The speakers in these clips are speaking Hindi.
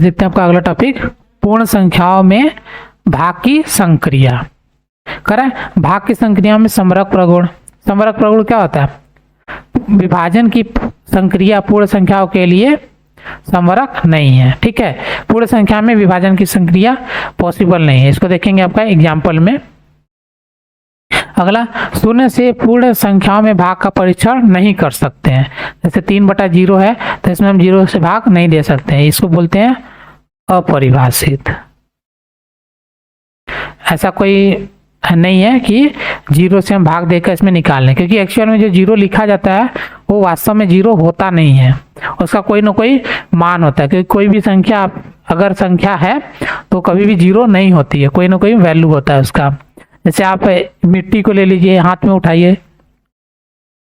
देखते हैं आपका अगला टॉपिक, पूर्ण संख्याओं में भाग की संक्रिया। करें भाग की संक्रिया में समरक प्रगुण। समरक प्रगुण क्या होता है? विभाजन की संक्रिया पूर्ण संख्याओं के लिए समरक नहीं है। ठीक है, पूर्ण संख्या में विभाजन की संक्रिया पॉसिबल नहीं है। इसको देखेंगे आपका एग्जाम्पल में। अगला, शून्य से पूर्ण संख्याओं में भाग का परीक्षण नहीं कर सकते हैं। जैसे 3/0 है तो इसमें हम 0 से भाग नहीं दे सकते हैं, इसको बोलते हैं अपरिभाषित। ऐसा कोई नहीं है कि 0 से हम भाग देकर इसमें निकाल लें, क्योंकि एक्चुअल में जो 0 लिखा जाता है वो वास्तव में 0 होता नहीं है, उसका कोई ना कोई मान होता है। क्योंकि कोई भी संख्या अगर संख्या है तो कभी भी 0 नहीं होती है, कोई ना कोई वैल्यू होता है उसका। जैसे आप मिट्टी को ले लीजिए, हाथ में उठाइए,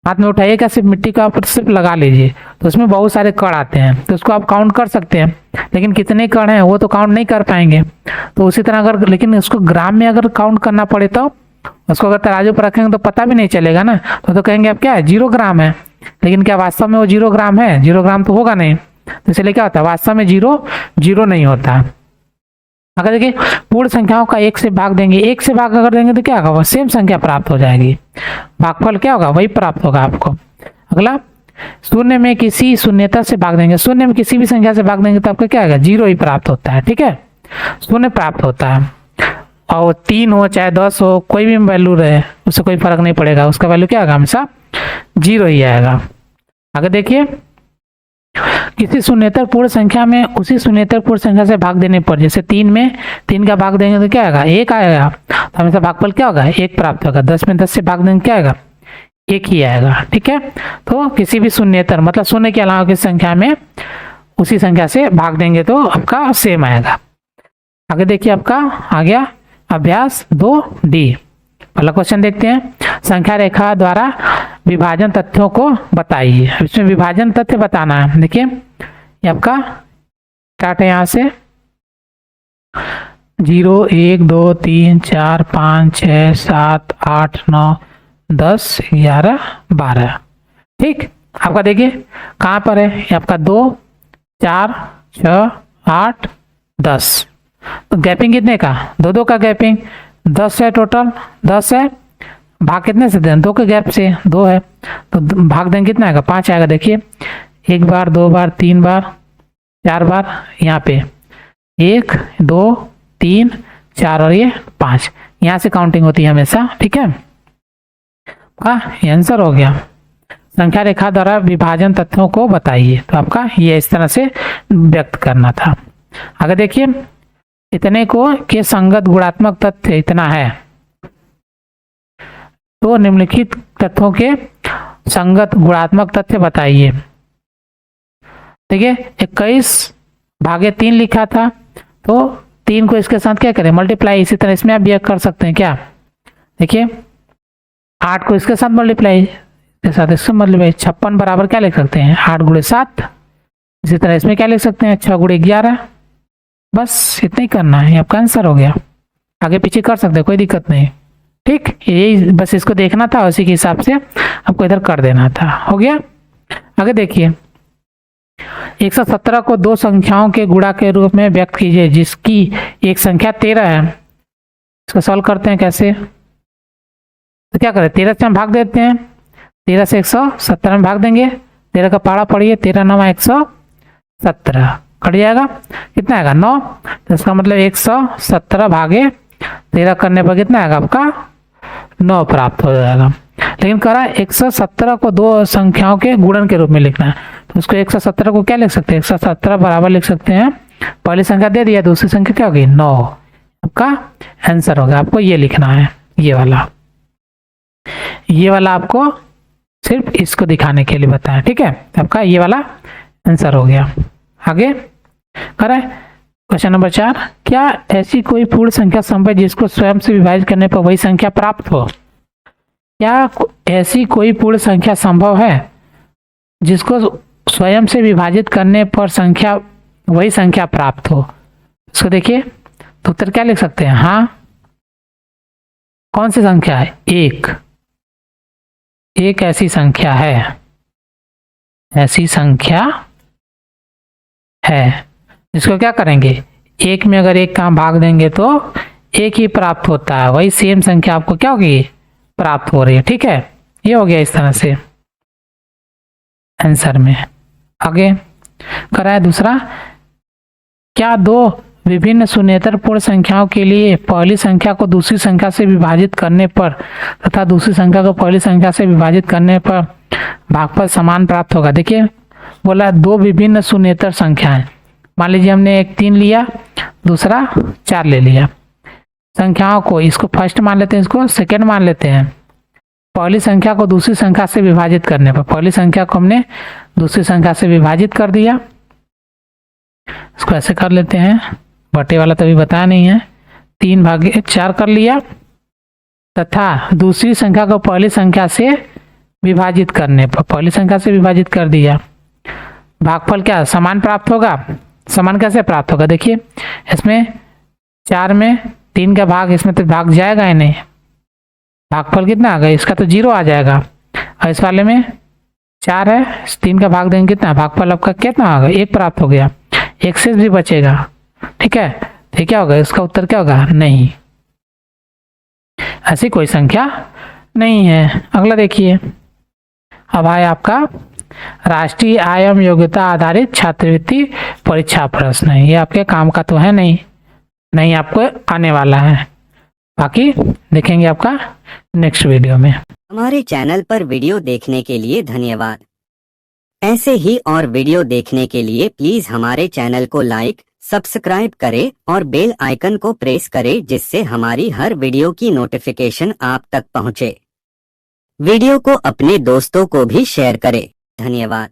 हाथ में उठाइए क्या, सिर्फ मिट्टी का आप सिर्फ लगा लीजिए तो उसमें बहुत सारे कण आते हैं, तो उसको आप काउंट कर सकते हैं, लेकिन कितने कण हैं वो तो काउंट नहीं कर पाएंगे। तो उसी तरह अगर लेकिन उसको ग्राम में अगर काउंट करना पड़े तो उसको अगर तराजू पर रखेंगे तो पता भी नहीं चलेगा ना, तो कहेंगे आप क्या है 0 ग्राम है, लेकिन क्या वास्तव में वो 0 ग्राम है? 0 ग्राम तो होगा नहीं। तो इसलिए क्या होता है, वास्तव में 0 नहीं होता। अगर देखिए पूर्ण संख्याओं का 1 से भाग देंगे, 1 से भाग अगर देंगे तो क्या होगा, सेम संख्या प्राप्त हो जाएगी, भागफल क्या होगा वही प्राप्त होगा आपको। अगला, शून्य में किसी शून्यता से भाग देंगे, शून्य में किसी भी संख्या से भाग देंगे तो आपको क्या होगा, 0 ही प्राप्त होता है। ठीक है, शून्य प्राप्त होता है, और 3 हो चाहे 10 हो, कोई भी वैल्यू रहे उससे कोई फर्क नहीं पड़ेगा, उसका वैल्यू क्या होगा, हमेशा 0 ही आएगा। आगे देखिए, किसी शून्येतर पूर्ण संख्या में उसी शून्येतर पूर्ण संख्या से भाग देने पर, जैसे 3 में 3 का भाग देंगे तो क्या आएगा, 1 आएगा, तो हमेशा भागफल क्या होगा, 1 प्राप्त होगा। 10 में 10 से भाग देंगे क्या आएगा, 1 ही आएगा। ठीक है, तो किसी भी शून्येतर मतलब शून्य के अलावा की संख्या में उसी संख्या से भाग देंगे तो आपका सेम आएगा। आगे देखिए आपका आ गया अभ्यास 2D। पहला क्वेश्चन देखते हैं, संख्या रेखा द्वारा विभाजन तथ्यों को बताइए। इसमें विभाजन तथ्य बताना है। देखिए ये आपका स्टार्ट है यहाँ से 0 1 2 3 4 5 6 7 8 9 10 11 12। ठीक, आपका देखिए कहाँ पर है, ये आपका 2 4 6 8 10। तो गैपिंग कितने का, 2 का गैपिंग, 10 है टोटल, 10 है, भाग कितने से दें, 2 के गैप से 2 है, तो भाग देंगे कितना आएगा, 5 आएगा। देखिए 1 बार 2 बार 3 बार 4 बार, यहाँ पे 1 2 3 4 और ये 5, यहाँ से काउंटिंग होती है हमेशा। ठीक है, ये आंसर हो गया। संख्या रेखा द्वारा विभाजन तथ्यों को बताइए, तो आपका ये इस तरह से व्यक्त करना था। आगे देखिए, इतने को के संगत गुणात्मक तथ्य इतना है, तो निम्नलिखित तथ्यों के संगत गुणात्मक तथ्य बताइए। देखिए 21/3 लिखा था, तो 3 को इसके साथ क्या करें, मल्टीप्लाई। इसी तरह इसमें आप भी कर सकते हैं क्या, देखिए 8 को इसके साथ मल्टीप्लाई, इसके साथ इससे मल्टीप्लाई, 56 बराबर क्या लिख सकते हैं, 8 × 7। इसी तरह इसमें क्या लिख सकते हैं, 6 × 11। बस इतना ही करना है, आपका आंसर हो गया। आगे पीछे कर सकते हैं, कोई दिक्कत नहीं। ठीक, यही बस इसको देखना था, उसी के हिसाब से आपको इधर कर देना था, हो गया। आगे देखिए, 117 को 2 संख्याओं के गुणा के रूप में व्यक्त कीजिए जिसकी एक संख्या 13 है। इसको सॉल्व करते हैं कैसे, तो क्या करें, 13 से हम भाग देते हैं, 13 से 117 में भाग देंगे, 13 का पारा पढ़िए, 13 9 117 कट जाएगा, कितना आएगा 9। तो इसका मतलब 117 भागे 13 करने पर कितना आएगा, आपका 9 प्राप्त हो जाएगा। लेकिन कह रहा है 117 को 2 संख्याओं के गुणन के रूप में लिखना है, तो उसको 117 को क्या लिख सकते हैं, 117 बराबर लिख सकते हैं, पहली संख्या दे दिया, दूसरी संख्या क्या होगी 9, आपका आंसर होगा। आपको ये लिखना है, ये वाला आपको सिर्फ इसको दिखाने के लिए बताया। ठीक है, आपका ये वाला आंसर हो गया। आगे कह रहा है क्वेश्चन नंबर 4, क्या ऐसी कोई पूर्ण संख्या संभव है जिसको स्वयं से विभाजित करने पर वही संख्या प्राप्त हो। क्या ऐसी कोई पूर्ण संख्या संभव है जिसको स्वयं से विभाजित करने पर वही संख्या प्राप्त हो। इसको देखिए तो उत्तर क्या लिख सकते हैं, हाँ कौन सी संख्या है, एक ऐसी संख्या है, इसको क्या करेंगे, एक में अगर एक का भाग देंगे तो एक ही प्राप्त होता है, वही सेम संख्या आपको क्या होगी, प्राप्त हो रही है। ठीक है, ये हो गया इस तरह से आंसर में। आगे कराए दूसरा, क्या दो विभिन्न शून्येतर पूर्ण संख्याओं के लिए पहली संख्या को दूसरी संख्या से विभाजित करने पर तथा दूसरी संख्या को पहली संख्या से विभाजित करने पर भागफल समान प्राप्त होगा। देखिए बोला दो विभिन्न शून्येतर संख्याएं, मान लीजिए हमने एक 3 लिया, दूसरा 4 ले लिया। संख्याओं को, इसको फर्स्ट मान लेते हैं, इसको सेकेंड मान लेते हैं। पहली संख्या को दूसरी संख्या से विभाजित करने पर, पहली संख्या को हमने दूसरी संख्या से विभाजित कर दिया, इसको ऐसे कर लेते हैं, बटे वाला तो अभी बताया नहीं है, 3/4 कर लिया, तथा दूसरी संख्या को पहली संख्या से विभाजित करने पर, पहली संख्या से विभाजित कर दिया, भागफल क्या समान प्राप्त होगा। समान कैसे प्राप्त होगा, देखिए इसमें 4 में 3 का भाग, इसमें तो भाग जाएगा ही नहीं, भागफल कितना आ गया, इसका तो 0 आ जाएगा, और इस वाले में 4 है, 3 का भाग देंगे कितना, भागफल आपका कितना आ गया, 1 प्राप्त हो गया, 1 से भी बचेगा। ठीक है, तो क्या होगा, इसका उत्तर क्या होगा, नहीं, ऐसी कोई संख्या नहीं है। अगला देखिए, अब आए आपका राष्ट्रीय आयम योग्यता आधारित छात्रवृत्ति परीक्षा प्रश्न। ये आपके काम का तो है नहीं आपको आने वाला है, बाकी देखेंगे आपका नेक्स्ट वीडियो में। हमारे चैनल पर वीडियो देखने के लिए धन्यवाद। ऐसे ही और वीडियो देखने के लिए प्लीज हमारे चैनल को लाइक, सब्सक्राइब करें और बेल आइकन को प्रेस करें, जिससे हमारी हर वीडियो की नोटिफिकेशन आप तक पहुंचे। वीडियो को अपने दोस्तों को भी शेयर करें। धन्यवाद।